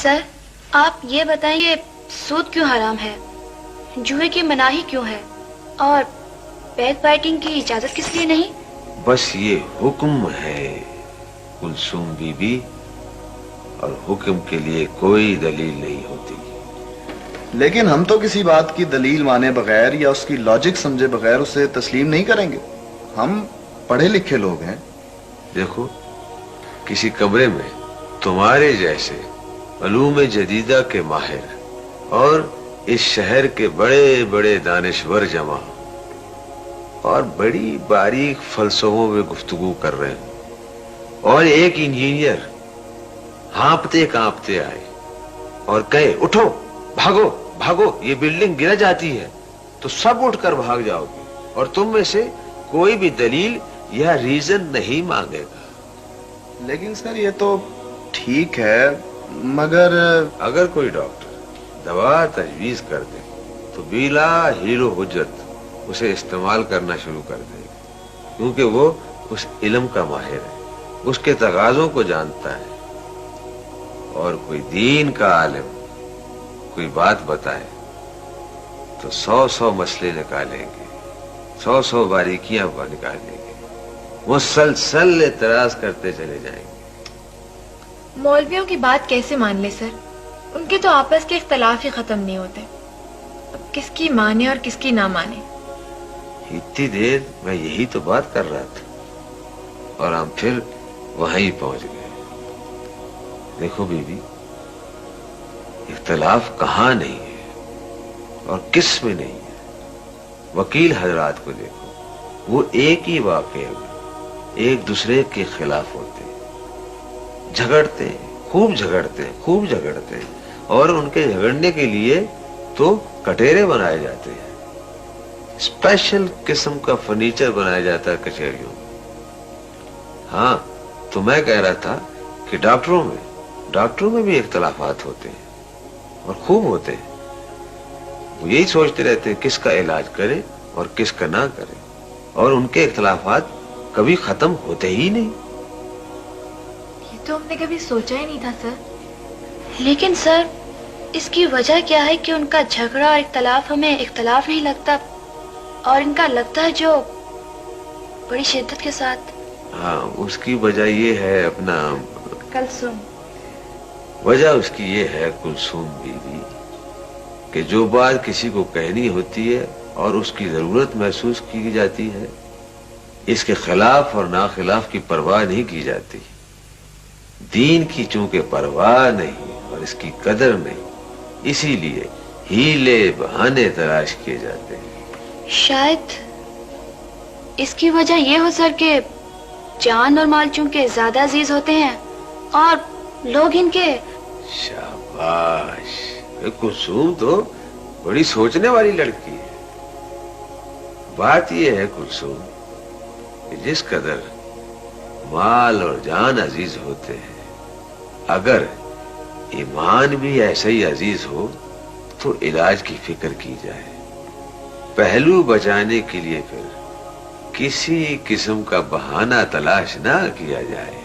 سر آپ یہ بتائیں کہ سود کیوں حرام ہے، جوئے کی مناہی کیوں ہے، اور بیک بائٹنگ کی اجازت کس لیے نہیں؟ بس یہ حکم ہے کلثوم بی بی، اور حکم کے لیے کوئی دلیل نہیں ہوتی۔ لیکن ہم تو کسی بات کی دلیل مانے بغیر یا اس کی لاجک سمجھے بغیر اسے تسلیم نہیں کریں گے۔ ہم پڑھے لکھے لوگ ہیں۔ دیکھو، کسی کمرے میں تمہارے جیسے علوم جدیدہ کے ماہر اور اس شہر کے بڑے بڑے دانشور جمع اور بڑی باریک فلسفوں میں گفتگو کر رہے ہیں، اور ایک انجینئر ہانپتے کانپتے آئے اور کہے اٹھو بھاگو بھاگو یہ بلڈنگ گر جاتی ہے، تو سب اٹھ کر بھاگ جاؤ گے اور تم میں سے کوئی بھی دلیل یا ریزن نہیں مانگے گا۔ لیکن سر یہ تو ٹھیک ہے، مگر اگر کوئی ڈاکٹر دوا تجویز کر دے تو بلا حیل و حجت اسے استعمال کرنا شروع کر دے گا، کیونکہ وہ اس علم کا ماہر ہے، اس کے تقاضوں کو جانتا ہے۔ اور کوئی دین کا عالم کوئی بات بتائے تو 100 مسئلے نکالیں گے، 100 باریکیاں نکالیں گے، مسلسل اعتراض کرتے چلے جائیں گے۔ مولویوں کی بات کیسے مان لے سر؟ ان کے تو آپس کے اختلاف ہی ختم نہیں ہوتے، اب کس کی مانے اور کس کی نہ مانے۔ اتنی دیر میں یہی تو بات کر رہا تھا اور ہم پھر وہیں پہنچ گئے۔ دیکھو بی بی، اختلاف کہاں نہیں ہے اور کس میں نہیں ہے۔ وکیل حضرات کو دیکھو، وہ ایک ہی واقعے میں ایک دوسرے کے خلاف ہوتے ہیں، جھگڑتے ہیں، خوب جھگڑتے ہیں، خوب جھگڑتے ہیں، اور ان کے جھگڑنے کے لیے تو کٹہرے بنائے جاتے ہیں، اسپیشل قسم کا فرنیچر بنایا جاتا ہے کچہریوں میں۔ ہاں، تو میں کہہ رہا تھا کہ ڈاکٹروں میں بھی اختلافات ہوتے ہیں اور خوب ہوتے ہیں۔ وہ یہی سوچتے رہتے ہیں کس کا علاج کرے اور کس کا نہ کرے، اور ان کے اختلافات کبھی ختم ہوتے ہی نہیں۔ یہ تو ہم نے کبھی سوچا ہی نہیں تھا سر۔ لیکن سر اس کی وجہ کیا ہے کہ ان کا جھگڑا اور اختلاف ہمیں اختلاف نہیں لگتا، اور ان کا لگتا ہے جو بڑی شدت کے ساتھ؟ ہاں، اس کی وجہ یہ ہے اپنا کلثوم، وجہ اس کی یہ ہے کلثوم بی بی کہ جو بات کسی کو کہنی ہوتی ہے اور اس کی ضرورت محسوس کی جاتی ہے، اس کے خلاف اور ناخلاف کی پرواہ نہیں کی جاتی۔ دین کی چونکہ پرواہ نہیں اور اس کی قدر نہیں، اسی لیے ہیلے بہانے تلاش کیے جاتے ہیں۔ شاید اس کی وجہ یہ ہو سر کہ جان اور مال چونکہ زیادہ عزیز ہوتے ہیں اور لوگ ان کے… شاباش، کلثوم تو بڑی سوچنے والی لڑکی ہے۔ بات یہ ہے کلثوم کہ جس قدر مال اور جان عزیز ہوتے ہیں، اگر ایمان بھی ایسا ہی عزیز ہو تو علاج کی فکر کی جائے، پہلو بچانے کے لیے پھر کسی قسم کا بہانہ تلاش نہ کیا جائے۔